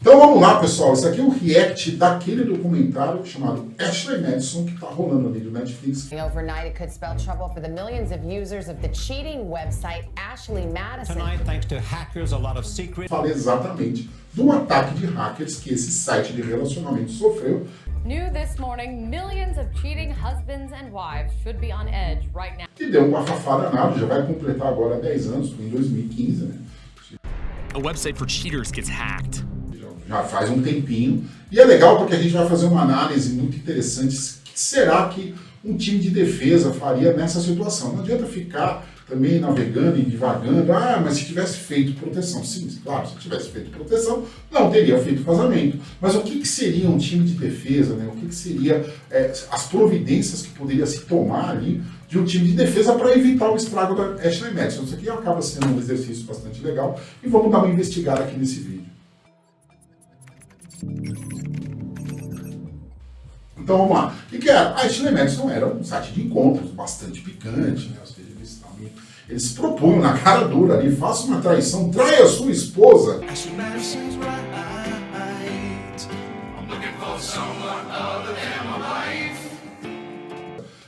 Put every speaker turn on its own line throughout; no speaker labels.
Então vamos lá, pessoal. Esse aqui é um react daquele documentário chamado Ashley Madison, que está rolando ali do Netflix.
Overnight, it could spell trouble for the millions of users of the cheating website Ashley Madison.
Tonight, thanks to hackers, a lot of secret.
Fala exatamente do ataque de hackers que esse site de relacionamento sofreu.
New this morning, millions of cheating husbands and wives should be on edge right now.
E deu um bafafá danado, já vai completar agora 10 anos, em 2015, né?
A website for cheaters gets hacked.
Já faz um tempinho. E é legal porque a gente vai fazer uma análise muito interessante. O que será que um time de defesa faria nessa situação? Não adianta ficar também navegando e divagando. Ah, mas se tivesse feito proteção. Sim, claro, se tivesse feito proteção, não teria feito vazamento. Mas o que seria um time de defesa, né? O que seria as providências que poderia se tomar ali de um time de defesa para evitar o estrago da Ashley Madison? Isso aqui acaba sendo um exercício bastante legal e vamos dar uma investigada aqui nesse vídeo. Então vamos lá. O que era? A Ashley Madison era um site de encontros bastante picante, né? Ou seja, eles se propunham na cara dura ali, faça uma traição, traia a sua esposa.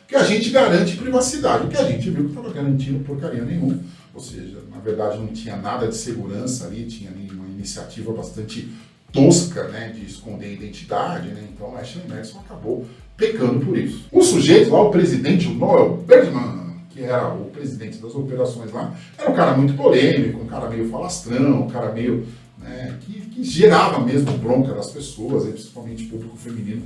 Que a gente garante privacidade, que a gente viu que estava garantindo porcaria nenhuma. Ou seja, na verdade não tinha nada de segurança ali, tinha uma iniciativa bastante tosca, né, de esconder a identidade, né? Então a Ashley Madison acabou pecando por isso. O sujeito lá, o presidente, o Noel Bergman, que era o presidente das operações lá, era um cara muito polêmico, um cara meio falastrão, um cara meio, né, que gerava mesmo bronca das pessoas, principalmente público feminino.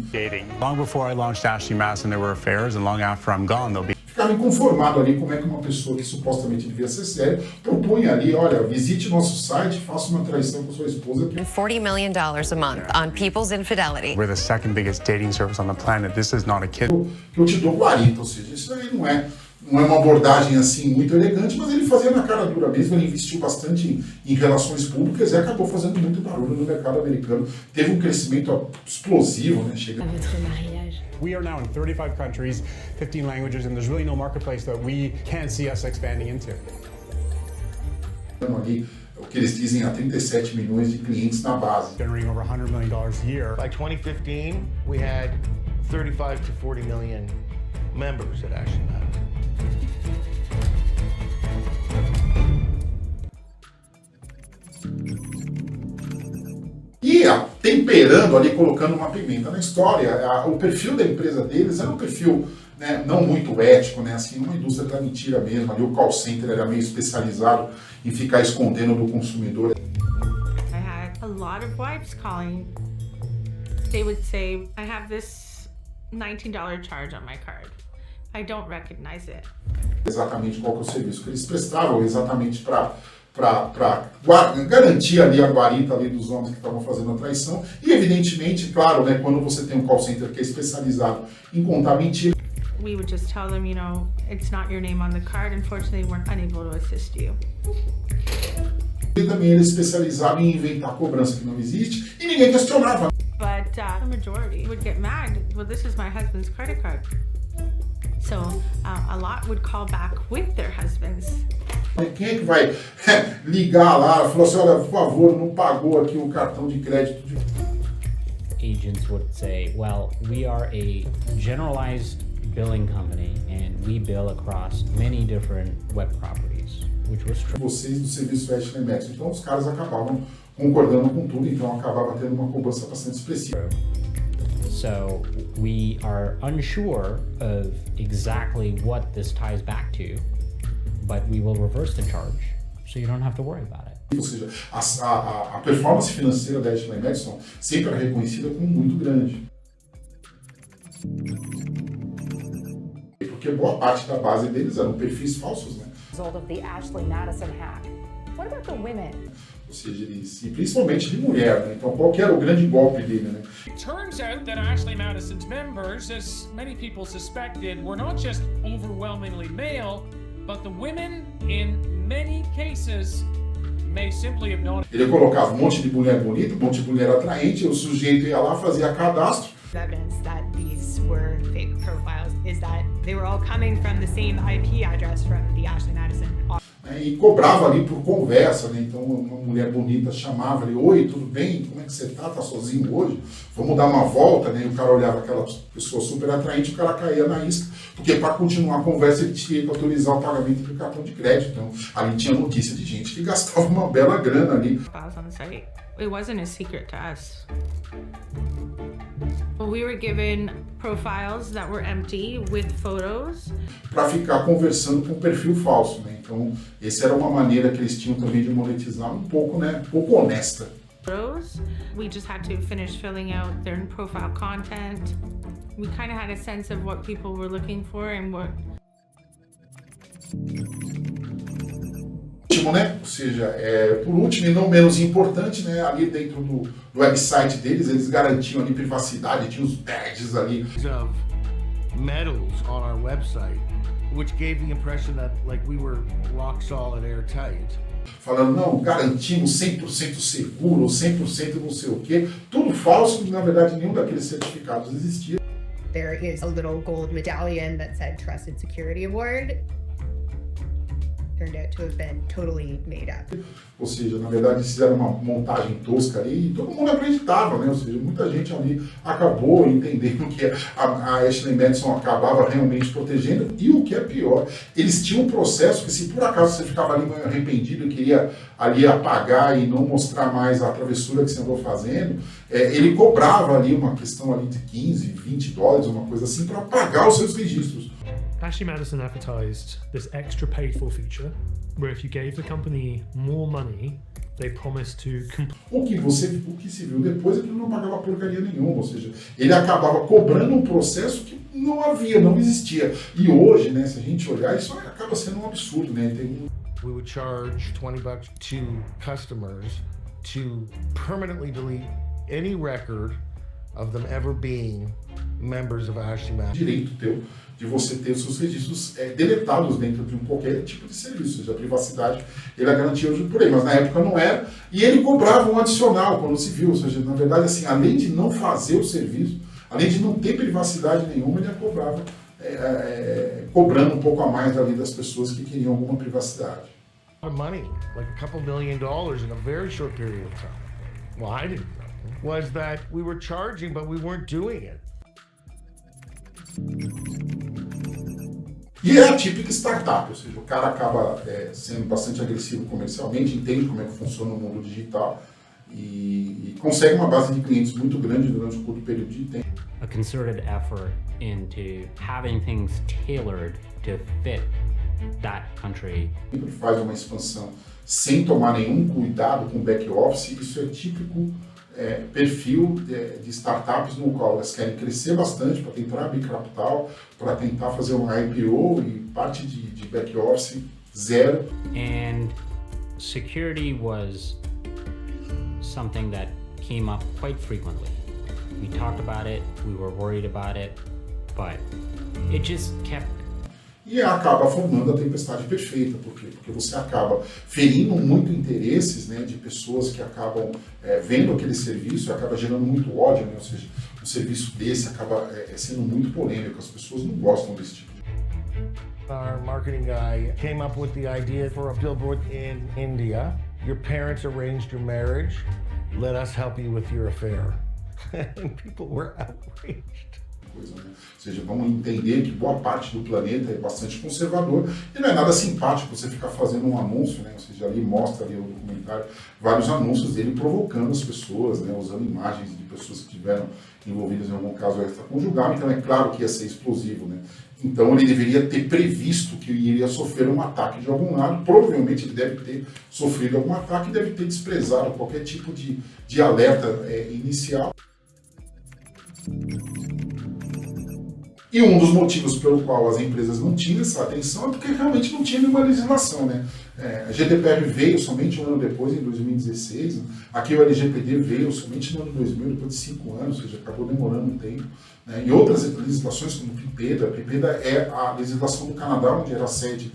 Long before I launched Ashley Madison, there were affairs, and long after I'm gone, there'll be.
Ficava inconformado ali como é que uma pessoa que supostamente devia ser séria propunha ali, olha, visite nosso site, faça uma traição com sua esposa.
$40 million a month on people's infidelity.
We're the second biggest dating service on the planet. This is not a kid.
Que eu te dou 40, ou seja, isso aí não é uma abordagem assim muito elegante, mas ele fazia na cara dura mesmo, ele investiu bastante em relações públicas e acabou fazendo muito barulho no mercado americano. Teve um crescimento explosivo, né?
We are now in 35 countries, 15 languages, and there's really no marketplace that we can't see us expanding into.
Ali, o que eles dizem, há 37 milhões de clientes na base.
Generating over $100 million a year.
By 2015, we had 35 to 40 million members at Ashley Madison.
E temperando ali, colocando uma pimenta na história, o perfil da empresa deles era um perfil, né, não muito ético, né, assim, uma indústria da mentira mesmo. Ali o call center era meio especializado em ficar escondendo do consumidor.
I had a lot of wives calling. They would say, I have this $19 charge on my card. I don't recognize it.
Exatamente qual que é o serviço que eles prestavam, exatamente para garantir ali a guarita ali dos homens que estavam fazendo a traição. E evidentemente, claro, né, quando você tem um call center que é especializado em contar mentira,
We would just tell them, you know, it's not your name on the card. Unfortunately, we're unable to assist you.
e também ele é especializado em inventar cobrança que não existe e ninguém questionava.
But the majority would get mad. Well, this is my husband's credit card. So a lot would call back with their husbands.
Quem é que vai ligar lá e falar assim, olha, por favor, não pagou aqui o cartão de crédito?
Agents would say, well, we are a generalized billing company and we bill across many different web properties, which was true.
Vocês do serviço Ashley Madison. Então os caras acabavam concordando com tudo, então acabava tendo uma cobrança bastante expressiva.
So we are unsure of exactly what this ties back to, but we will reverse the charge, so you don't have to worry about it.
Ou seja, a performance financeira da Ashley Madison sempre era reconhecida como muito grande. Porque boa parte da base deles eram perfis falsos, né?
Result of the Ashley Madison hack. What about the women?
Ou seja, e principalmente de mulher, né? Então qual que era o grande golpe dele, né?
It turns out that Ashley Madison's members, as many people suspected, were not just overwhelmingly male, but the women, in many cases, may simply have not.
Ele colocava um monte de mulher bonita, um monte de mulher atraente, o sujeito ia lá, fazia cadastro.
Evidence that these were fake profiles is that they were all coming from the same IP address from the Ashley Madison.
né, e cobrava ali por conversa, né? Então uma mulher bonita chamava ali, oi, tudo bem? Como é que você tá? Tá sozinho hoje? Vamos dar uma volta, né? E o cara olhava aquela pessoa super atraente, o cara caía na isca, porque para continuar a conversa ele tinha que autorizar o pagamento do cartão de crédito. Então ali tinha notícia de gente que gastava uma bela grana ali.
It wasn't a secret to us. We were given profiles that were empty with photos.
Para ficar conversando com um perfil falso, né? Então, essa era uma maneira que eles tinham também de monetizar um pouco, né? Um pouco honesta.
We just had to finish filling out their profile content. We kind of had a sense of what people were looking for and what.
Né? Ou seja, por último e não menos importante, né? Ali dentro do website deles, eles garantiam ali privacidade, tinha os badges ali.
Of medals on our website, which gave the impression that like we were rock solid airtight.
Falando, não, garantimos 100% seguro, 100% não sei o quê. Tudo falso, e na verdade nenhum daqueles certificados existia.
There is a little gold medallion that said Trusted Security Award. Turned out to have been totally made up.
Ou seja, na verdade eles fizeram uma montagem tosca ali e todo mundo acreditava, né? Ou seja, muita gente ali acabou entendendo que a Ashley Madison acabava realmente protegendo. E o que é pior, eles tinham um processo que se por acaso você ficava ali meio arrependido e queria ali apagar e não mostrar mais a travessura que você andou fazendo, ele cobrava ali uma questão ali de 15, 20 dólares, uma coisa assim, para apagar os seus registros.
Ashley Madison advertised this extra paid-for feature, where if you gave the company more money, they promised to complete.
O que se viu depois é que ele não pagava porcaria nenhuma, ou seja, ele acabava cobrando um processo que não havia, não existia. E hoje, né, se a gente olhar, isso acaba sendo um absurdo, né?
We would charge $20 to customers to permanently delete any record of them ever being members of Ashley Madison.
Direito teu de você ter os seus registros deletados dentro de qualquer tipo de serviço, ou seja, a privacidade ele é garantia hoje por aí, mas na época não era, e ele cobrava um adicional quando se viu, ou seja, na verdade assim, além de não fazer o serviço, além de não ter privacidade nenhuma, ele cobrava, cobrando um pouco a mais dali das pessoas que queriam alguma privacidade.
Money, like a couple $1 million in a very short period of time. Well, I didn't know, was that we were charging, but we weren't doing it.
E é a típica startup, ou seja, o cara acaba sendo bastante agressivo comercialmente, entende como é que funciona o mundo digital e consegue uma base de clientes muito grande durante um curto período de tempo.
A concerted effort into having things tailored to fit that country.
Sempre faz uma expansão sem tomar nenhum cuidado com o back office, isso é típico perfil de startups no qual elas querem crescer bastante para tentar abrir capital, para tentar fazer uma IPO e parte de back office zero.
And security was something that came up quite frequently. We talked about it, we were worried about it, but it just kept.
E acaba formando a tempestade perfeita. Por quê? Porque você acaba ferindo muito interesses, né, de pessoas que acabam vendo aquele serviço e acaba gerando muito ódio, né? Ou seja, um serviço desse acaba sendo muito polêmico, as pessoas não gostam desse tipo de...
Our marketing guy came up with the idea for a billboard in India. Your parents arranged your marriage. Let us help you with your affair. And people were outraged.
Coisa, né? Ou seja, vamos entender que boa parte do planeta é bastante conservador e não é nada simpático você ficar fazendo um anúncio, né? Ou seja, ali mostra ali no documentário vários anúncios dele provocando as pessoas, né? Usando imagens de pessoas que estiveram envolvidas em algum caso extraconjugal, então é claro que ia ser explosivo, né? Então ele deveria ter previsto que iria sofrer um ataque de algum lado, provavelmente ele deve ter sofrido algum ataque e deve ter desprezado qualquer tipo de alerta inicial. E um dos motivos pelo qual as empresas não tinham essa atenção é porque realmente não tinha nenhuma legislação, né? A GDPR veio somente um ano depois, em 2016. Aqui o LGPD veio somente no ano 2000, depois de 5 anos, ou seja, acabou demorando um tempo. Né? E outras legislações, como o PIPEDA. A PIPEDA é a legislação do Canadá, onde era a sede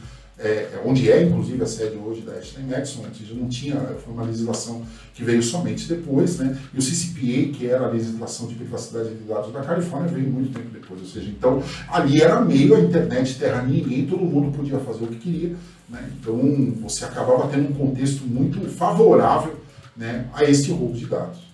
onde é inclusive a sede hoje da Ashley Madison, ou seja, não tinha, foi uma legislação que veio somente depois, né? E o CCPA, que era a legislação de privacidade de dados da Califórnia, veio muito tempo depois, ou seja, então ali era meio a internet terra de ninguém, todo mundo podia fazer o que queria, né? Então você acabava tendo um contexto muito favorável, né, a esse roubo de dados.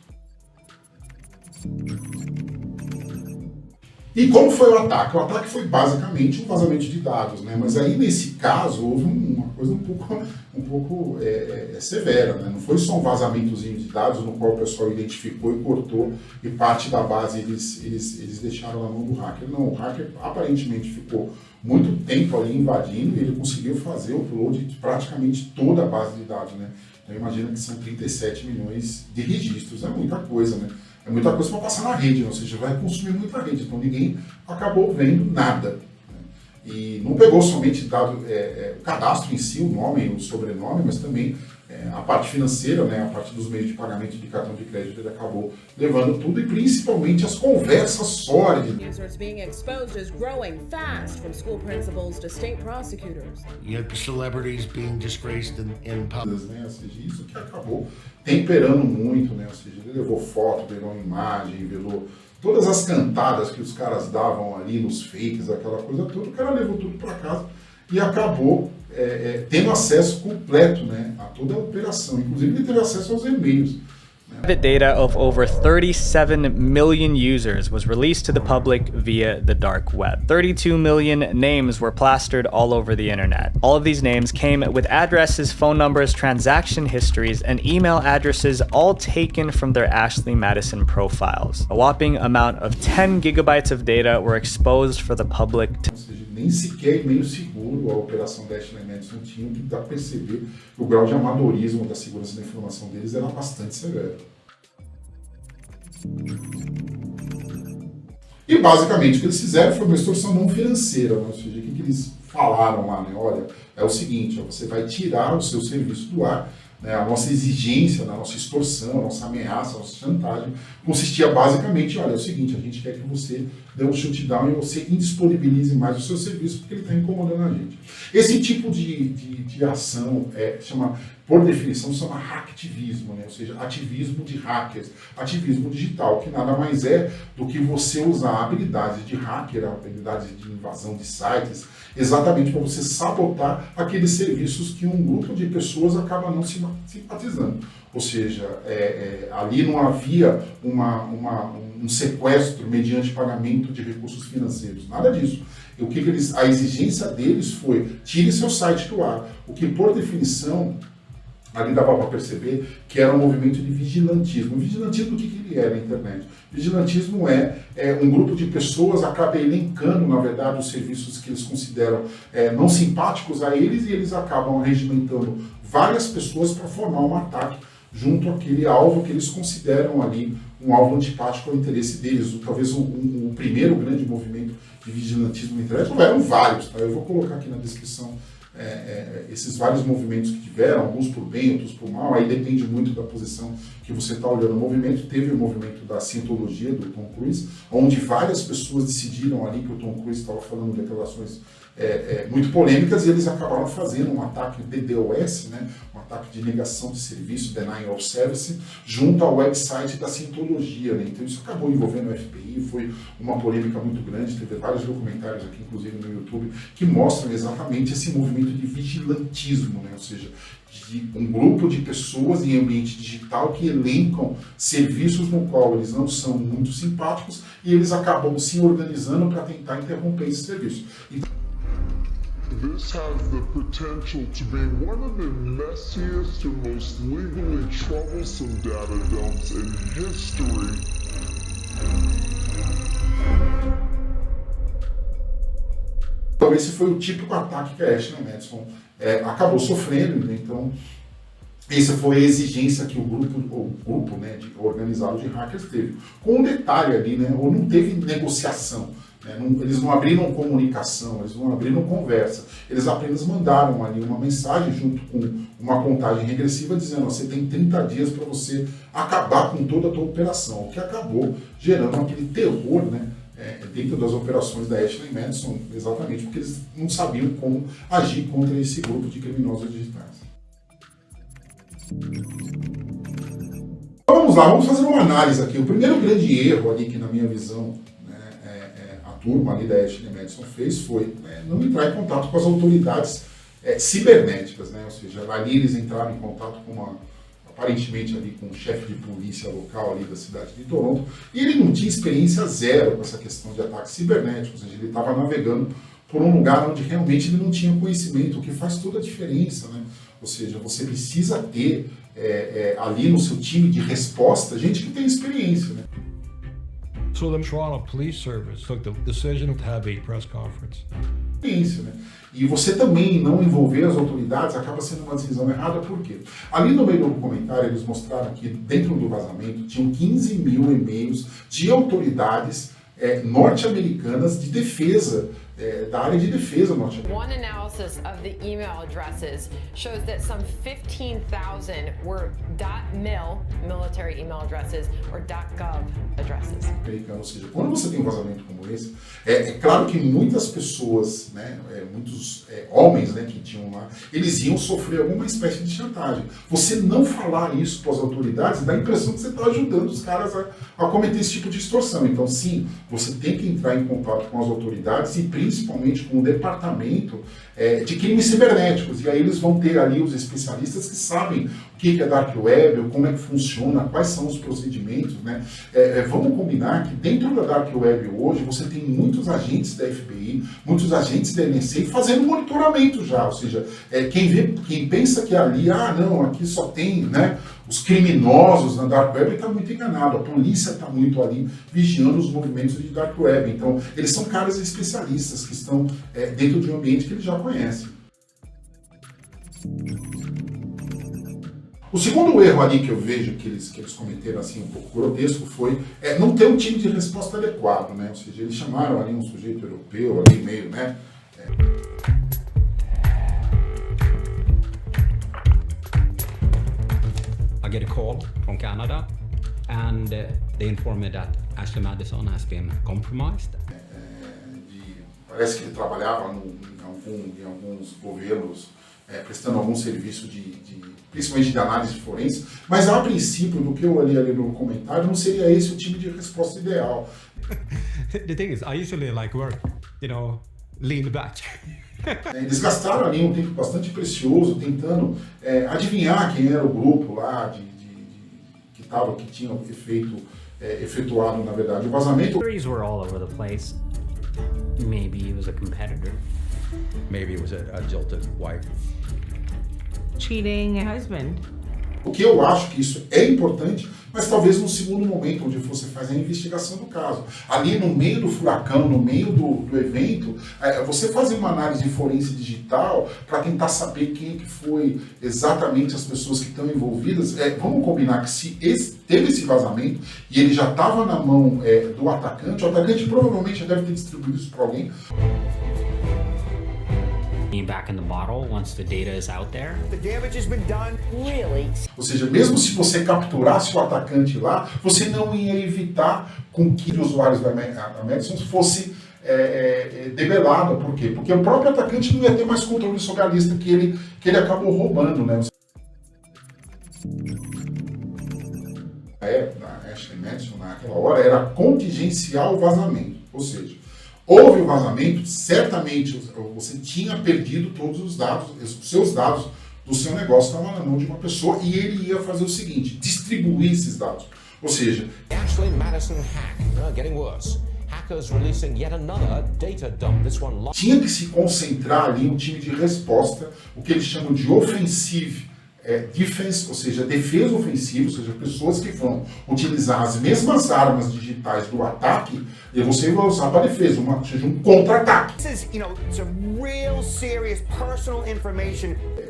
E como foi o ataque? O ataque foi basicamente um vazamento de dados, né? Mas aí nesse caso houve uma coisa um pouco severa, né? Não foi só um vazamentozinho de dados no qual o pessoal identificou e cortou e parte da base eles deixaram na mão do hacker. Não, o hacker aparentemente ficou muito tempo ali invadindo e ele conseguiu fazer o upload de praticamente toda a base de dados, né? Então imagina que são 37 milhões de registros, é muita coisa, né? É muita coisa para passar na rede, ou seja, vai consumir muita rede, então ninguém acabou vendo nada. Né? E não pegou somente dado, o cadastro em si, o nome, o sobrenome, mas também a parte financeira, né, a parte dos meios de pagamento de cartão de crédito, ele acabou levando tudo e principalmente as conversas sórdidas.
Users being exposed is growing fast, from school principals to state prosecutors.
You have celebrities being disgraced in public.
Né, ou seja, isso que acabou temperando muito, né, ou seja, ele levou foto, pegou imagem, revelou todas as cantadas que os caras davam ali nos fakes, aquela coisa toda, o cara levou tudo para casa e acabou tendo acesso completo, né, a toda a operação. Inclusive ele teve acesso aos e-mails.
Private data of over 37 million users was released to the public via the dark web. 32 million names were plastered all over the internet. All of these names came with addresses, phone numbers, transaction histories, and email addresses all taken from their Ashley Madison profiles. A whopping amount of 10 gigabytes of data were exposed for the public to...
Nem sequer meio seguro a operação da Ashley Madison tinha, que dá para perceber que o grau de amadorismo da segurança da informação deles era bastante severo. E basicamente o que eles fizeram foi uma extorsão não financeira, né? Ou seja, o que eles falaram lá, né? Olha, é o seguinte, ó, você vai tirar o seu serviço do ar, né? A nossa exigência, a nossa extorsão, a nossa ameaça, a nossa chantagem consistia basicamente, olha, é o seguinte, a gente quer que você dê um shutdown e você indisponibilize mais o seu serviço porque ele está incomodando a gente. Esse tipo de ação chama, por definição, chama hacktivismo, né? Ou seja, ativismo de hackers, ativismo digital, que nada mais é do que você usar habilidades de hacker, habilidades de invasão de sites, exatamente para você sabotar aqueles serviços que um grupo de pessoas acaba não simpatizando. Ou seja, ali não havia um sequestro mediante pagamento de recursos financeiros, nada disso. O que a exigência deles foi, tire seu site do ar, o que por definição ali dava para perceber que era um movimento de vigilantismo. O vigilantismo, o que ele é na internet? Vigilantismo é um grupo de pessoas acaba elencando, na verdade, os serviços que eles consideram não simpáticos a eles e eles acabam regimentando várias pessoas para formar um ataque junto àquele alvo que eles consideram ali um alvo antipático ao interesse deles. Talvez o primeiro grande movimento de vigilantismo na internet, não eram vários, tá? Eu vou colocar aqui na descrição esses vários movimentos que tiveram, alguns por bem, outros por mal, aí depende muito da posição que você está olhando o movimento. Teve o movimento da cientologia do Tom Cruise, onde várias pessoas decidiram ali que o Tom Cruise estava falando declarações muito polêmicas e eles acabaram fazendo um ataque DDoS, né, um ataque de negação de serviço, Denial of Service, junto ao website da cientologia, né? Então isso acabou envolvendo o FBI, foi uma polêmica muito grande, teve vários documentários aqui, inclusive no YouTube, que mostram exatamente esse movimento de vigilantismo, né? Ou seja, de um grupo de pessoas em ambiente digital que elencam serviços no qual eles não são muito simpáticos e eles acabam se organizando para tentar interromper esse serviço.
This has the potential to be one of the messiest and most legally troublesome data dumps in history.
Então esse foi o típico ataque que a Ashley Madison acabou sofrendo, né? Então essa foi a exigência que o grupo né, organizado de hackers teve. Com um detalhe ali, né, ou não teve negociação. Eles não abriram comunicação, eles não abriram conversa, eles apenas mandaram ali uma mensagem junto com uma contagem regressiva dizendo, você tem 30 dias para você acabar com toda a tua operação, o que acabou gerando aquele terror, né, dentro das operações da Ashley Madison, exatamente porque eles não sabiam como agir contra esse grupo de criminosos digitais. Então, vamos lá, vamos fazer uma análise aqui. O primeiro grande erro ali que, na minha visão, a turma ali da Ashley Madison fez foi não entrar em contato com as autoridades cibernéticas, né? Ou seja, ali eles entraram em contato com aparentemente ali com um chefe de polícia local ali da cidade de Toronto, e ele não tinha experiência zero com essa questão de ataques cibernéticos, ou seja, ele estava navegando por um lugar onde realmente ele não tinha conhecimento, o que faz toda a diferença, né? Ou seja, você precisa ter ali no seu time de resposta gente que tem experiência, né?
So the Toronto Police Service took the decision to have a press conference.
Né? E você também não envolver as autoridades acaba sendo uma decisão errada, por quê? Ali no meio do documentário eles mostraram que dentro do vazamento tinham 15 mil e-mails de autoridades norte-americanas de defesa, da área de defesa norte-americana.
One analysis of the email addresses shows that some 15,000 were .mil military email addresses or .gov addresses.
Ou seja, quando você tem um vazamento como esse, é claro que muitas pessoas, né, muitos homens, né, que tinham lá, eles iam sofrer alguma espécie de chantagem. Você não falar isso para as autoridades dá a impressão que você está ajudando os caras a cometer esse tipo de extorsão. Então, sim, você tem que entrar em contato com as autoridades e principalmente com o departamento de crimes cibernéticos. E aí eles vão ter ali os especialistas que sabem o que é Dark Web, como é que funciona, quais são os procedimentos, né? Vamos combinar que dentro da Dark Web hoje você tem muitos agentes da FBI, muitos agentes da NSA fazendo monitoramento já, ou seja, quem pensa que ali, aqui só tem, né, os criminosos na Dark Web está muito enganado, a polícia está muito ali vigiando os movimentos de Dark Web, então eles são caras especialistas que estão dentro de um ambiente que eles já conhecem. O segundo erro ali que eu vejo que eles cometeram assim um pouco grotesco foi não ter um time de resposta adequado, né? Ou seja, eles chamaram ali um sujeito europeu ali meio, né?
I get a call from Canada and they inform me that Ashley Madison has been compromised.
Parece que ele trabalhava em alguns governos prestando algum serviço principalmente de análise forense, mas a princípio, do que eu olhei ali no comentário, não seria esse o time de resposta ideal.
The thing is, I usually work, lean back.
Eles gastaram ali um tempo bastante precioso tentando adivinhar quem era o grupo lá que tinha efetuado, na verdade, o vazamento.
Theories were all over the place. Maybe he was a competitor.
Maybe it was a jilted wife.
Cheating husband.
O que eu acho que isso é importante, mas talvez num segundo momento, onde você faz a investigação do caso. Ali no meio do furacão, no meio do evento, você fazer uma análise forense digital para tentar saber quem que foi exatamente as pessoas que estão envolvidas. Vamos combinar que se teve esse vazamento e ele já estava na mão do atacante, o atacante provavelmente já deve ter distribuído isso para alguém.
Back in the bottle once the data is out there.
The damage has been done. Really?
Ou seja, mesmo se você capturasse o atacante lá, você não ia evitar com que os usuários da Madison fosse debelado. Por quê? Porque o próprio atacante não ia ter mais controle sobre a lista que ele acabou roubando, né? Da Ashley Madison, naquela hora, era contingencial o vazamento. Ou seja, houve o vazamento, certamente você tinha perdido todos os dados, os seus dados do seu negócio estavam na mão de uma pessoa e ele ia fazer o seguinte, distribuir esses dados. Ou seja,
Ashley Madison hack, getting worse. Hackers releasing yet another data dump. This one
tinha que se concentrar ali um time de resposta, o que eles chamam de offensive defense, ou seja, defesa ofensiva, ou seja, pessoas que vão utilizar as mesmas armas digitais do ataque e você vai usar para defesa, ou seja, um contra-ataque.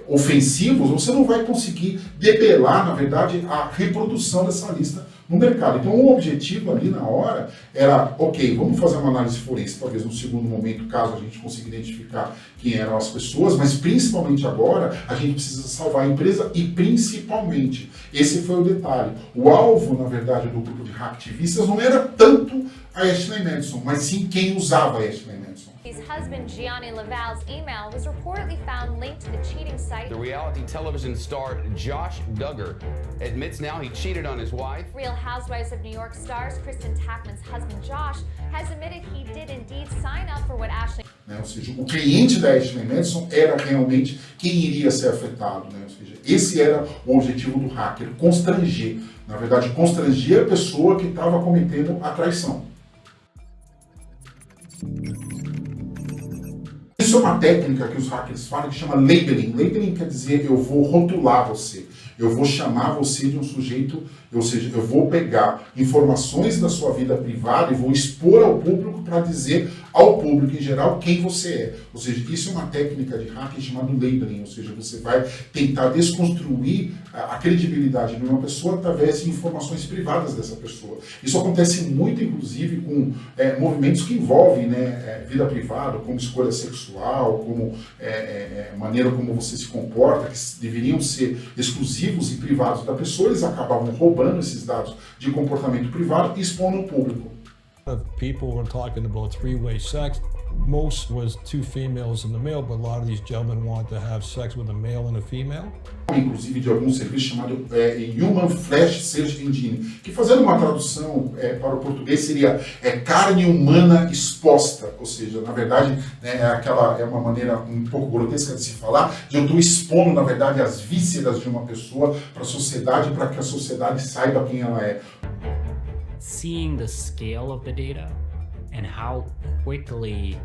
Ofensivos, você não vai conseguir debelar, na verdade, a reprodução dessa lista no mercado. Então o objetivo ali na hora era, ok, vamos fazer uma análise forense, talvez no segundo momento, caso a gente consiga identificar quem eram as pessoas, mas principalmente agora a gente precisa salvar a empresa e principalmente, esse foi o detalhe, o alvo, na verdade, do grupo de hacktivistas não era tanto a Ashley Madison, mas sim quem usava a Ashley Madison.
His husband Gianni Laval's email was reportedly found linked to the cheating site.
The reality television star Josh Duggar admits now he cheated on his wife.
Real Housewives of New York stars Kristen Tackman's husband Josh has admitted he did indeed sign up for what Ashley...
Ou seja, o cliente da Ashley Madison era realmente quem iria ser afetado. Ou seja, esse era o objetivo do hacker, constranger. Na verdade, constranger a pessoa que estava cometendo a traição. Isso é uma técnica que os hackers falam que chama labeling. Labeling quer dizer eu vou rotular você, eu vou chamar você de um sujeito, ou seja, eu vou pegar informações da sua vida privada e vou expor ao público para dizer ao público em geral quem você é. Ou seja, isso é uma técnica de hacking chamada labeling, ou seja, você vai tentar desconstruir a credibilidade de uma pessoa através de informações privadas dessa pessoa. Isso acontece muito, inclusive, com movimentos que envolvem vida privada, como escolha sexual, como maneira como você se comporta, que deveriam ser exclusivos e privados da pessoa, eles acabavam roubando esses dados de comportamento privado e expondo ao público.
People were talking about three-way sex. Most was two females and a male, but a lot of these gentlemen want to have sex with a male and a female.
Inclusive de algum serviço chamado Human Flesh Search Engine, que fazendo uma tradução para o português seria carne humana exposta, ou seja, na verdade é uma maneira um pouco grotesca de se falar, de eu estou expondo na verdade as vísceras de uma pessoa para a sociedade, para que a sociedade saiba quem ela é.
Seeing the scale of the data and how quickly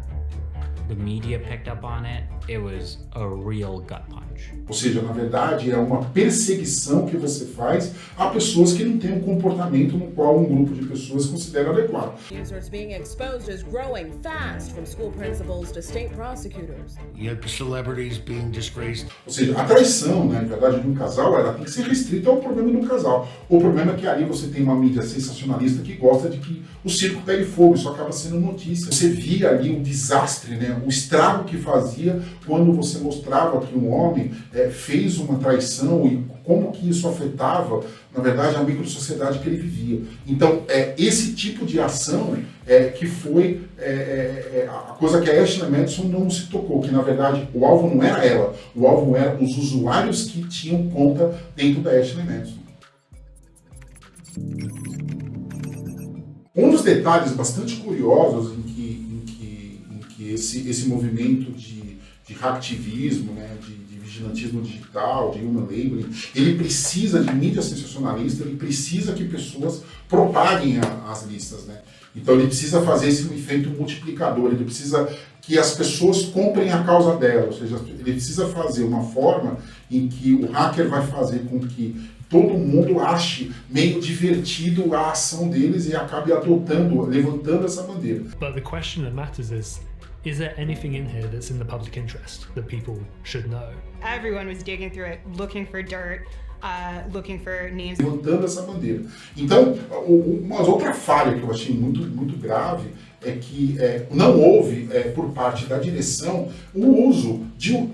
the media picked up on it, it was a real gut punch.
Ou seja, na verdade, é uma perseguição que você faz a pessoas que não têm um comportamento no qual um grupo de pessoas considera adequado.
Users being exposed is growing fast, from school principals to state prosecutors.
You have celebrities being disgraced.
Ou seja, a traição, na verdade, de um casal, ela tem que ser restrita ao problema do casal. O problema é que ali você tem uma mídia sensacionalista que gosta de que o circo pegue fogo, isso acaba sendo notícia. Você via ali o desastre, o estrago que fazia quando você mostrava que um homem fez uma traição e como que isso afetava, na verdade, a microsociedade que ele vivia. Então, esse tipo de ação que foi a coisa que a Ashley Madison não se tocou, que na verdade o alvo não era ela, o alvo era os usuários que tinham conta dentro da Ashley Madison. Um dos detalhes bastante curiosos em que esse movimento de hacktivismo, de vigilantismo digital, de human labeling, ele precisa de mídia sensacionalista, ele precisa que pessoas propaguem as listas, Então ele precisa fazer esse efeito multiplicador, ele precisa que as pessoas comprem a causa dela, ou seja, ele precisa fazer uma forma em que o hacker vai fazer com que todo mundo ache meio divertido a ação deles e acabe adotando, levantando essa bandeira.
But the question that matters is there anything in here that's in the public interest that people should know?
Everyone was digging through it, looking for dirt, looking for names.
Levantando essa bandeira. Então, uma outra falha que eu achei muito grave é que não houve, por parte da direção, o uso de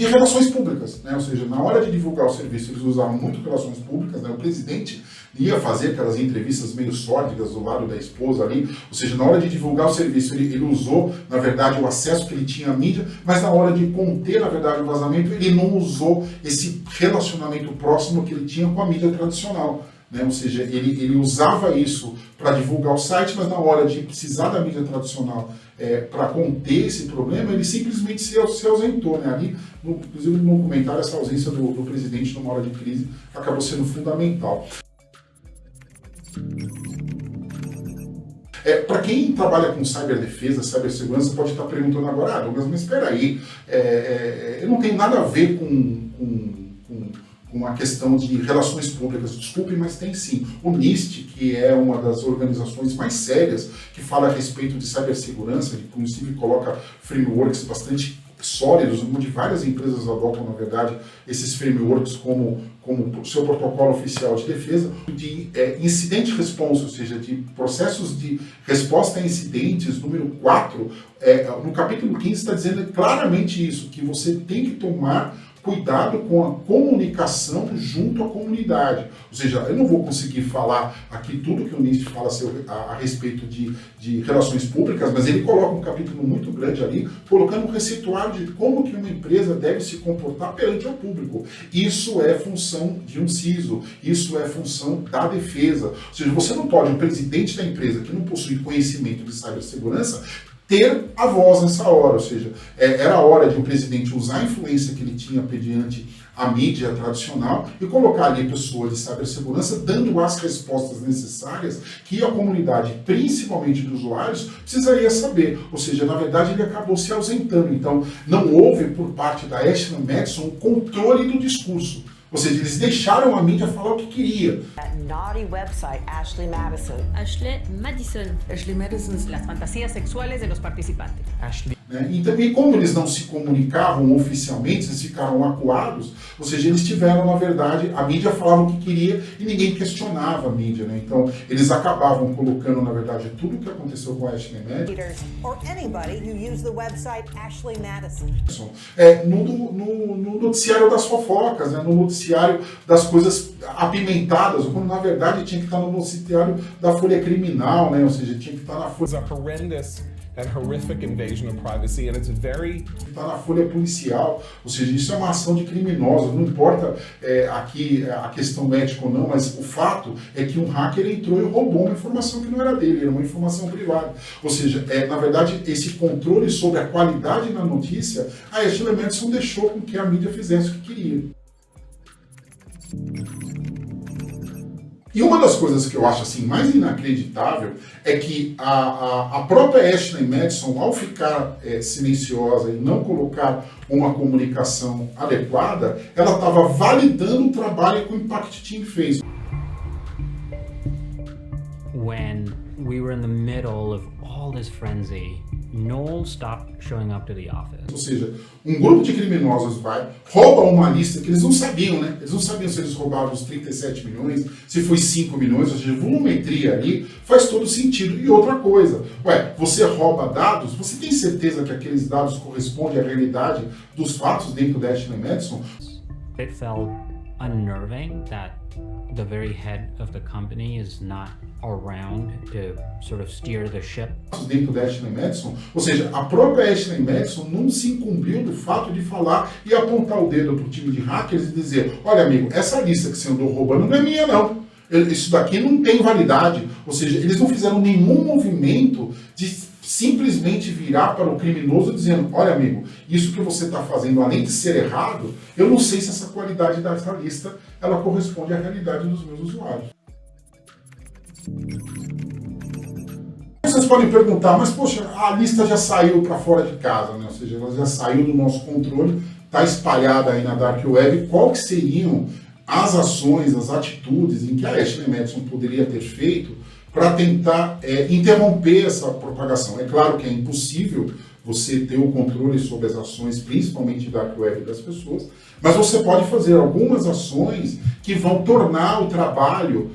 relações públicas, ou seja, na hora de divulgar o serviço eles usavam muito relações públicas, o presidente ia fazer aquelas entrevistas meio sórdidas do lado da esposa ali, ou seja, na hora de divulgar o serviço ele usou, na verdade, o acesso que ele tinha à mídia, mas na hora de conter, na verdade, o vazamento, ele não usou esse relacionamento próximo que ele tinha com a mídia tradicional. Ou seja, ele usava isso para divulgar o site, mas na hora de precisar da mídia tradicional para conter esse problema, ele simplesmente se ausentou. Ali, inclusive no comentário, essa ausência do presidente numa hora de crise acabou sendo fundamental. Para quem trabalha com ciberdefesa, cibersegurança, pode estar perguntando agora, Douglas, mas espera aí, eu não tenho nada a ver com a questão de relações públicas, desculpe, mas tem sim. O NIST, que é uma das organizações mais sérias que fala a respeito de cibersegurança, que inclusive coloca frameworks bastante sólidos, onde várias empresas adotam, na verdade, esses frameworks como seu protocolo oficial de defesa, de incident response, ou seja, de processos de resposta a incidentes, número 4, no capítulo 15 está dizendo claramente isso, que você tem que tomar cuidado com a comunicação junto à comunidade. Ou seja, eu não vou conseguir falar aqui tudo que o NIST fala a respeito de relações públicas, mas ele coloca um capítulo muito grande ali, colocando um receituário de como que uma empresa deve se comportar perante o público. Isso é função de um CISO, isso é função da defesa. Ou seja, você não pode, um presidente da empresa que não possui conhecimento de cibersegurança, ter a voz nessa hora, ou seja, era a hora de um presidente usar a influência que ele tinha mediante a mídia tradicional e colocar ali pessoas de cibersegurança dando as respostas necessárias que a comunidade, principalmente de usuários, precisaria saber. Ou seja, na verdade ele acabou se ausentando. Então, não houve por parte da Ashley Madison o controle do discurso. Ou seja, eles deixaram a mídia falar o que queria.
That naughty website, Ashley Madison.
Ashley Madison. Ashley Madison, las fantasías sexuales de los participantes.
Ashley. E também, como eles não se comunicavam oficialmente, eles ficaram acuados, ou seja, eles tiveram, na verdade, a mídia falava o que queria e ninguém questionava a mídia, né? Então, eles acabavam colocando, na verdade, tudo o que aconteceu com a Ashley Madison.
Or anybody who used the website Ashley Madison.
No noticiário das fofocas, né? No noticiário das coisas apimentadas, quando na verdade tinha que estar no noticiário da Folha Criminal, né? Ou seja, tinha que estar na Folha.
And horrific invasion of privacy, and it's very...
Está na folha policial, ou seja, isso é uma ação de criminosos, não importa aqui a questão ética ou não, mas o fato é que um hacker entrou e roubou uma informação que não era dele, era uma informação privada. Ou seja, na verdade, esse controle sobre a qualidade da notícia, a Ashley Madison deixou com que a mídia fizesse o que queria. E uma das coisas que eu acho assim mais inacreditável é que a própria Ashley Madison, ao ficar silenciosa e não colocar uma comunicação adequada, ela estava validando o trabalho que o Impact Team fez.
When we were in the middle of all this frenzy, Noel stopped showing up to the office.
Ou seja, um grupo de criminosos vai, rouba uma lista que eles não sabiam, né? Eles não sabiam se eles roubaram os 37 milhões, se foi 5 milhões, ou seja, volumetria ali faz todo sentido. E outra coisa, você rouba dados, você tem certeza que aqueles dados correspondem à realidade dos fatos dentro da Ashley Madison?
It felt unnerving that the very head of the company is not around to sort of steer the ship.
Dentro da Ashley Madison, ou seja, a própria Ashley Madison não se incumbiu do fato de falar e apontar o dedo para o time de hackers e dizer, olha amigo, essa lista que você andou roubando não é minha não, isso daqui não tem validade. Ou seja, eles não fizeram nenhum movimento de simplesmente virar para o criminoso dizendo, olha amigo, isso que você está fazendo, além de ser errado, eu não sei se essa qualidade dessa lista ela corresponde à realidade dos meus usuários. Vocês podem perguntar, mas poxa, a lista já saiu para fora de casa, né? Ou seja, ela já saiu do nosso controle, está espalhada aí na Dark Web. Qual que seriam as ações, as atitudes em que a Ashley Madison poderia ter feito para tentar interromper essa propagação? É claro que é impossível você ter o controle sobre as ações, principalmente da Dark Web das pessoas, mas você pode fazer algumas ações que vão tornar o trabalho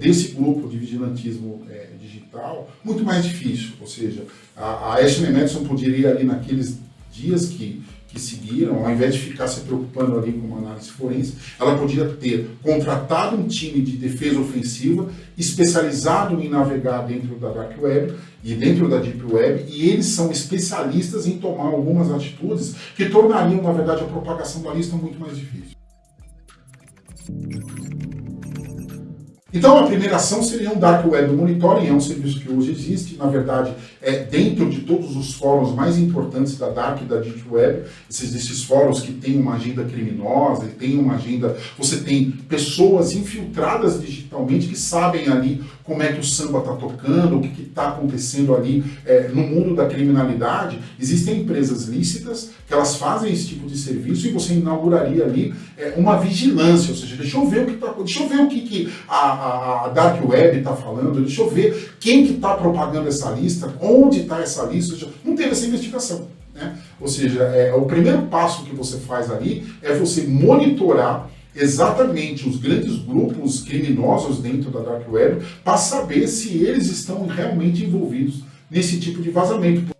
desse grupo de vigilantismo digital muito mais difícil. Ou seja, a Ashley Madison poderia ali naqueles dias que seguiram, ao invés de ficar se preocupando ali com uma análise forense, ela podia ter contratado um time de defesa ofensiva especializado em navegar dentro da Dark Web e dentro da Deep Web, e eles são especialistas em tomar algumas atitudes que tornariam, na verdade, a propagação da lista muito mais difícil. Então a primeira ação seria um Dark Web Monitoring, é um serviço que hoje existe, na verdade dentro de todos os fóruns mais importantes da Dark e da Deep Web, esses fóruns que têm uma agenda criminosa, que tem uma agenda, você tem pessoas infiltradas digitalmente que sabem ali como é que o samba está tocando, o que está acontecendo ali no mundo da criminalidade. Existem empresas lícitas que elas fazem esse tipo de serviço e você inauguraria ali uma vigilância, ou seja, deixa eu ver o que a Dark Web está falando, deixa eu ver quem que está propagando essa lista, onde está essa lista. Não teve essa investigação. né? Ou seja, o primeiro passo que você faz ali é você monitorar exatamente os grandes grupos criminosos dentro da Dark Web para saber se eles estão realmente envolvidos nesse tipo de vazamento.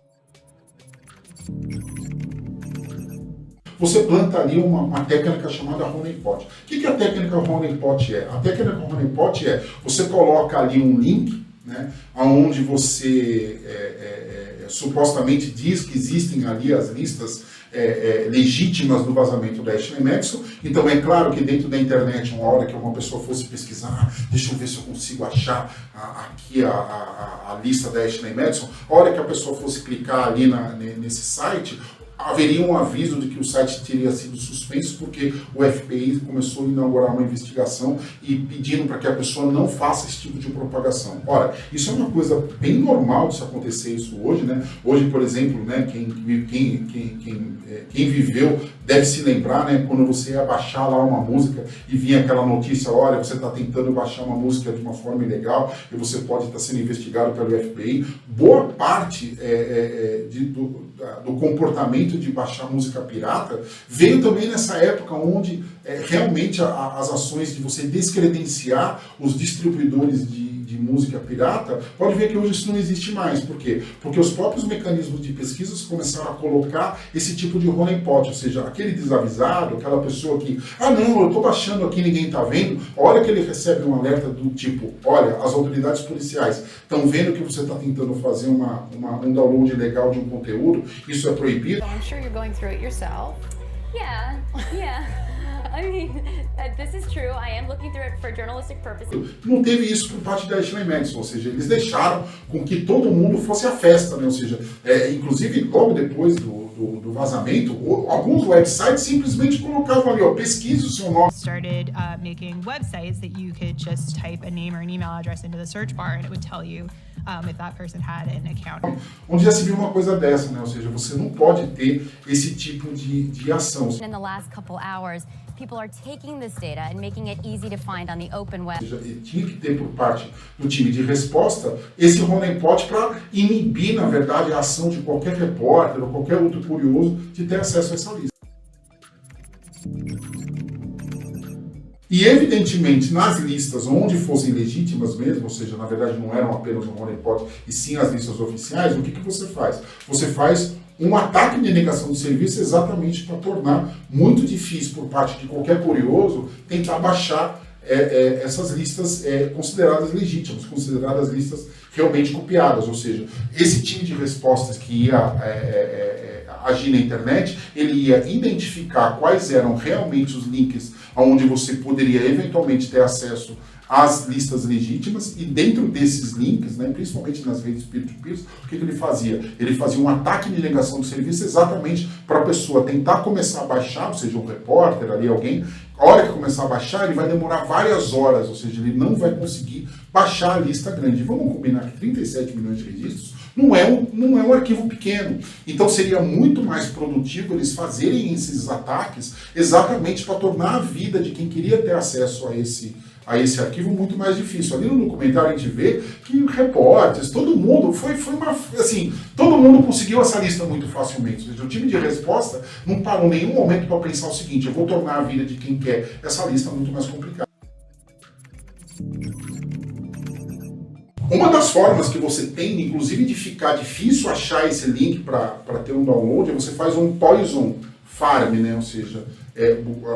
Você planta ali uma técnica chamada honeypot. O que a técnica honeypot é? A técnica honeypot é, você coloca ali um link, né, onde você supostamente diz que existem ali as listas legítimas do vazamento da Ashley Madison. Então é claro que dentro da internet, uma hora que uma pessoa fosse pesquisar, deixa eu ver se eu consigo achar aqui a lista da Ashley Madison, a hora que a pessoa fosse clicar ali nesse site, haveria um aviso de que o site teria sido suspenso porque o FBI começou a inaugurar uma investigação e pedindo para que a pessoa não faça esse tipo de propagação. Ora, isso é uma coisa bem normal de se acontecer isso hoje, né? Hoje, por exemplo, né, quem viveu deve se lembrar, né, quando você ia baixar lá uma música e vinha aquela notícia, olha, você está tentando baixar uma música de uma forma ilegal e você pode estar sendo investigado pelo FBI. Boa parte do comportamento de baixar música pirata veio também nessa época onde realmente as ações de você descredenciar os distribuidores de música pirata, pode ver que hoje isso não existe mais. Por quê? Porque os próprios mecanismos de pesquisas começaram a colocar esse tipo de honeypot, ou seja, aquele desavisado, aquela pessoa que, não, eu estou baixando aqui, ninguém está vendo, a hora que ele recebe um alerta do tipo, olha, as autoridades policiais estão vendo que você está tentando fazer um download ilegal de um conteúdo, isso é proibido.
I'm sure you're going through it yourself.
Yeah. I mean, this is true. I am looking through it for journalistic purposes.
Não teve isso por parte da Ashley Madison, ou seja, eles deixaram com que todo mundo fosse à festa, né? Ou seja, inclusive logo depois do vazamento, alguns websites simplesmente colocavam ali, pesquise o seu nome.
Started making websites that you could just type a name or an email address into the search bar and it would tell you if that person had an account.
Onde já se viu uma coisa dessa, né? Ou seja, você não pode ter esse tipo de ação.
In the last couple hours, people are taking this data and making it easy to find on the open web.
Tinha que ter por parte do time de resposta esse honeypot para inibir, na verdade, a ação de qualquer repórter ou qualquer outro curioso de ter acesso a essa lista. E, evidentemente, nas listas onde fossem legítimas mesmo, ou seja, na verdade não eram apenas um honeypot, e sim as listas oficiais, o que você faz? Você faz um ataque de negação de serviço exatamente para tornar muito difícil por parte de qualquer curioso tentar baixar essas listas consideradas legítimas, consideradas listas realmente copiadas, ou seja, esse time de respostas que ia agir na internet, ele ia identificar quais eram realmente os links onde você poderia eventualmente ter acesso às listas legítimas, e dentro desses links, né, principalmente nas redes peer-to-peer, o que ele fazia? Ele fazia um ataque de negação de serviço exatamente para a pessoa tentar começar a baixar, ou seja, um repórter ali, alguém, a hora que começar a baixar, ele vai demorar várias horas, ou seja, ele não vai conseguir baixar a lista grande. Vamos combinar que 37 milhões de registros não é um arquivo pequeno. Então seria muito mais produtivo eles fazerem esses ataques exatamente para tornar a vida de quem queria ter acesso a esse arquivo muito mais difícil. Ali no documentário a gente vê que repórteres, todo mundo, todo mundo conseguiu essa lista muito facilmente. O time de resposta não parou em nenhum momento para pensar o seguinte, eu vou tornar a vida de quem quer essa lista muito mais complicada. Uma das formas que você tem, inclusive, de ficar difícil achar esse link para ter um download, é você faz um poison farm, né? Ou seja,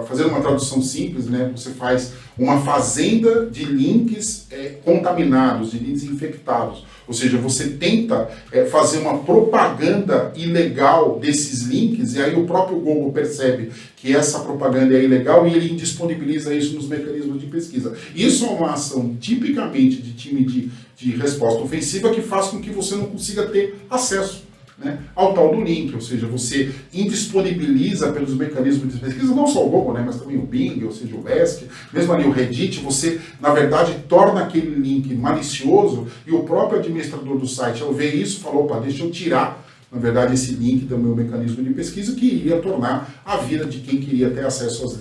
fazendo uma tradução simples, né? Você faz uma fazenda de links contaminados, de links infectados. Ou seja, você tenta fazer uma propaganda ilegal desses links, e aí o próprio Google percebe que essa propaganda é ilegal e ele indisponibiliza isso nos mecanismos de pesquisa. Isso é uma ação tipicamente de time de resposta ofensiva que faz com que você não consiga ter acesso, né, ao tal do link, ou seja, você indisponibiliza pelos mecanismos de pesquisa, não só o Google, né, mas também o Bing, ou seja, o ESC, mesmo ali o Reddit, você, na verdade, torna aquele link malicioso, e o próprio administrador do site, ao ver isso, falou, opa, deixa eu tirar, na verdade, esse link do meu mecanismo de pesquisa, que iria tornar a vida de quem queria ter acesso às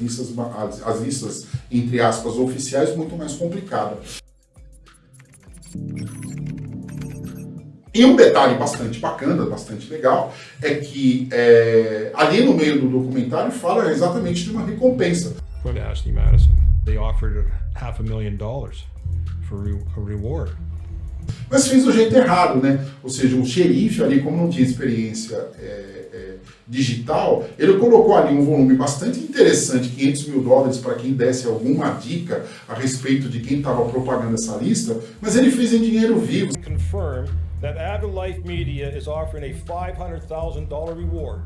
listas, entre aspas, oficiais, muito mais complicada. E um detalhe bastante bacana, bastante legal, é que ali no meio do documentário fala exatamente de uma recompensa.
From Ashley Madison, they offered $500,000 for a reward.
Mas fez do jeito errado, né? Ou seja, um xerife ali, como não tinha experiência digital, ele colocou ali um volume bastante interessante, $500 mil, para quem desse alguma dica a respeito de quem estava propagando essa lista, mas ele fez em dinheiro vivo.
Confirm that AvidLife Media is offering a $500,000 reward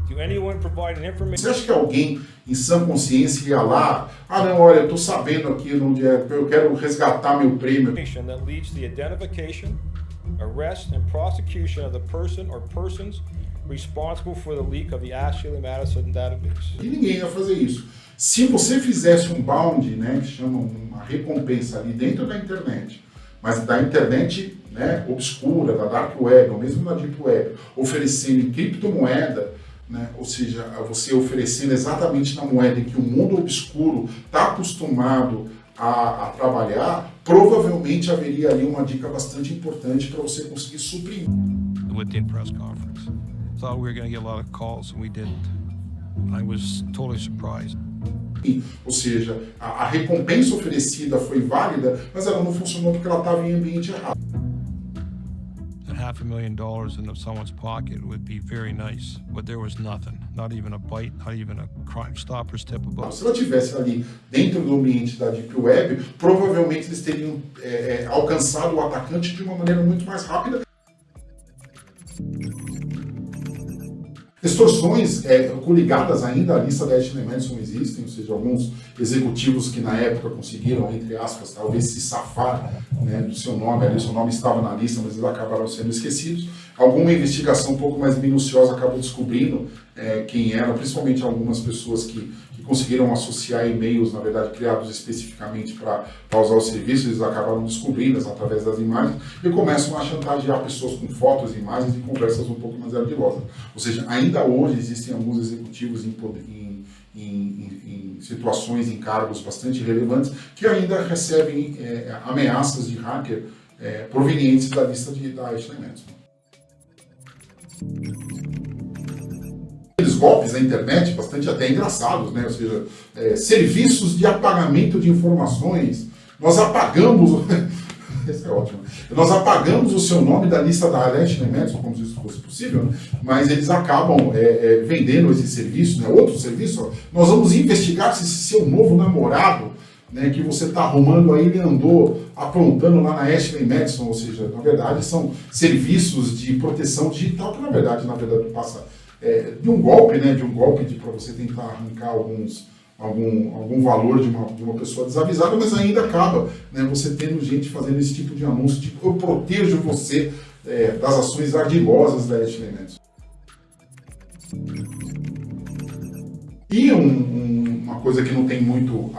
to anyone providing information.
Você acha que alguém em sã consciência ia lá, não, olha, eu tô sabendo aqui onde eu quero resgatar meu prêmio.
That leads to the identification, arrest and prosecution of the person or persons responsible for the leak of the Ashley Madison database.
E ninguém ia fazer isso. Se você fizesse um bounty, né, que chama uma recompensa ali dentro da internet, mas da internet, né, obscura, da dark web, ou mesmo da deep web, oferecendo em criptomoeda, né, ou seja, você oferecendo exatamente na moeda em que o mundo obscuro está acostumado a trabalhar, provavelmente haveria ali uma dica bastante importante para você conseguir suprimir.
With the press conference, thought we were going to get a lot of calls and we didn't. I was totally surprised.
Ou seja, a recompensa oferecida foi válida, mas ela não funcionou porque ela estava em ambiente errado.
$500,000 in someone's pocket would be very nice, but there was nothing, not even a bite, not even a Crime Stoppers tip above.
Se ela tivesse ali dentro do ambiente da Deep Web, provavelmente eles teriam alcançado o atacante de uma maneira muito mais rápida. Extorsões coligadas ainda à lista da Ashley Madison existem, ou seja, alguns executivos que na época conseguiram, entre aspas, talvez se safar, né, do seu nome, ali seu nome estava na lista, mas eles acabaram sendo esquecidos. Alguma investigação um pouco mais minuciosa acabou descobrindo quem eram, principalmente algumas pessoas que conseguiram associar e-mails, na verdade, criados especificamente para usar o serviço, eles acabaram descobrindo através das imagens e começam a chantagear pessoas com fotos, imagens e conversas um pouco mais ardilosas. Ou seja, ainda hoje existem alguns executivos em situações, em cargos bastante relevantes, que ainda recebem ameaças de hacker provenientes da lista da Ashley Madison. Aqueles golpes na internet, bastante até engraçados, né? Ou seja, serviços de apagamento de informações, nós apagamos, isso é ótimo, nós apagamos o seu nome da lista da Ashley Madison, como se isso fosse possível, né? Mas eles acabam vendendo esse serviço, né? Outro serviço, ó, nós vamos investigar se esse seu novo namorado, né, que você está arrumando aí, ele andou aprontando lá na Ashley Madison, ou seja, na verdade são serviços de proteção digital que na verdade passa de um golpe, né, para você tentar arrancar algum valor de uma pessoa desavisada, mas ainda acaba, né, você tendo gente fazendo esse tipo de anúncio, tipo, eu protejo você das ações ardilosas da Ashley Madison. E uma coisa que não tem muito,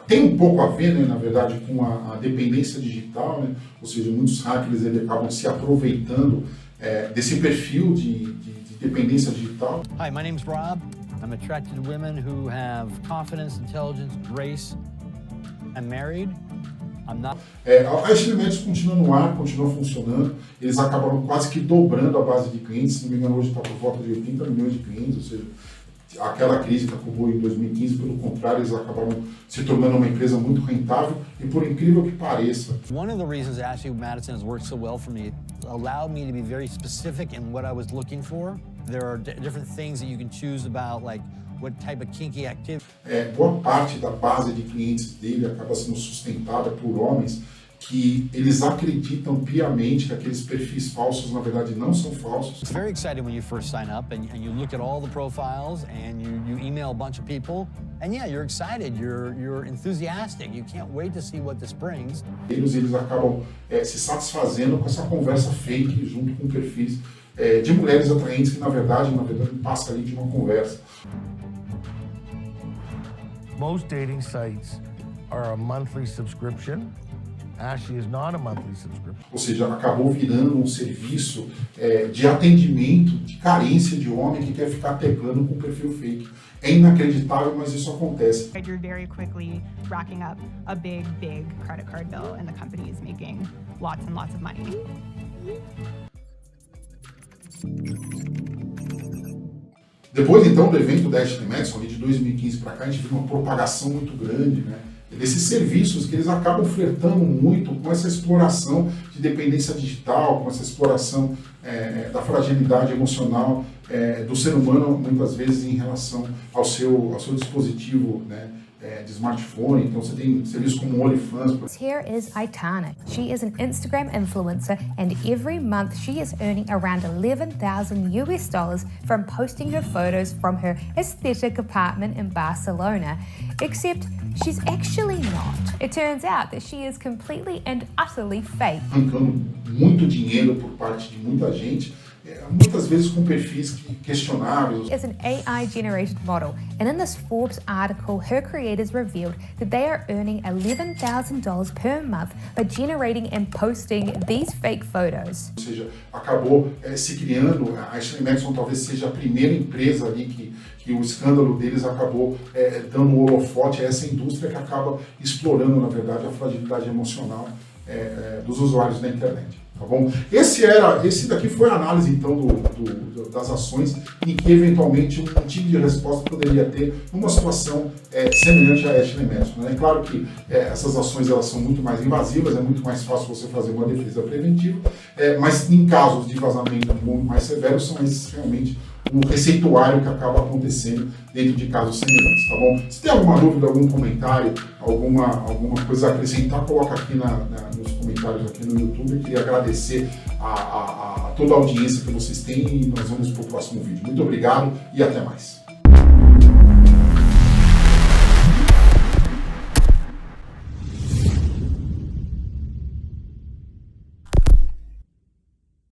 tem um pouco a ver, né, na verdade, com a dependência digital, né, ou seja, muitos hackers eles acabam se aproveitando desse perfil de dependência digital.
Hi, my name's Rob. I'm attracted to women who have confidence, intelligence, grace. I'm married. I'm not.
A Ashley Madison continua no ar, continua funcionando. Eles acabaram quase que dobrando a base de clientes. Se não me engano, hoje está por volta de 80 milhões de clientes, ou seja, aquela crise que acabou em 2015, pelo contrário, eles acabaram se tornando uma empresa muito rentável e, por incrível que pareça.
One of the reasons Ashley Madison has worked so well for me, allowed me to be very specific in what I was looking for. There are different things that you can choose about, like what type of kinky activity.
Boa parte da base de clientes dele acaba sendo sustentada por homens que eles acreditam piamente que aqueles perfis falsos, na verdade, não são falsos.
It's very exciting when you first sign up and you look at all the profiles and you email a bunch of people and yeah, you're excited, you're enthusiastic, you can't wait to see what this brings.
Eles acabam se satisfazendo com essa conversa fake junto com perfis de mulheres atraentes que, na verdade, passa ali de uma conversa.
Most dating sites are a monthly subscription. Ashley is not a monthly subscription.
Ou seja, acabou virando um serviço de atendimento, de carência de homem que quer ficar teclando com perfil fake. É inacreditável, mas isso acontece.
You're very quickly racking up a big credit card bill and the company is making lots and lots of money.
Depois, então, do evento da Ashley Madison, ali de 2015 para cá, a gente viu uma propagação muito grande, né? Desses serviços que eles acabam flertando muito com essa exploração de dependência digital, com essa exploração da fragilidade emocional do ser humano, muitas vezes em relação ao seu dispositivo, né, de smartphone. Então você tem serviços como o OnlyFans.
Here is Aitana. She is an Instagram influencer and every month she is earning around $11,000 from posting her photos from her aesthetic apartment in Barcelona. Except she's actually not. It turns out that she is completely and utterly fake.
Arrancando muito dinheiro por parte de muita gente, muitas vezes com perfis questionáveis.
Is an AI-generated model, and in this Forbes article, her creators revealed that they are earning $11,000 per month by generating and posting these fake photos.
Ou seja, acabou se criando, a Ashley Madison talvez seja a primeira empresa ali que o escândalo deles acabou dando um holofote a essa indústria que acaba explorando, na verdade, a fragilidade emocional dos usuários da internet. Tá bom? Esse daqui foi a análise, então, das ações em que, eventualmente, um tipo de resposta poderia ter numa situação semelhante à Ashley Madison. É claro que essas ações elas são muito mais invasivas, é muito mais fácil você fazer uma defesa preventiva, mas em casos de vazamento muito mais severos, são esses realmente o receituário que acaba acontecendo dentro de casos semelhantes, tá bom? Se tem alguma dúvida, algum comentário, alguma coisa a acrescentar, coloca aqui nos comentários aqui no YouTube. Eu queria agradecer a toda a audiência que vocês têm e nós vamos para o próximo vídeo. Muito obrigado e até mais.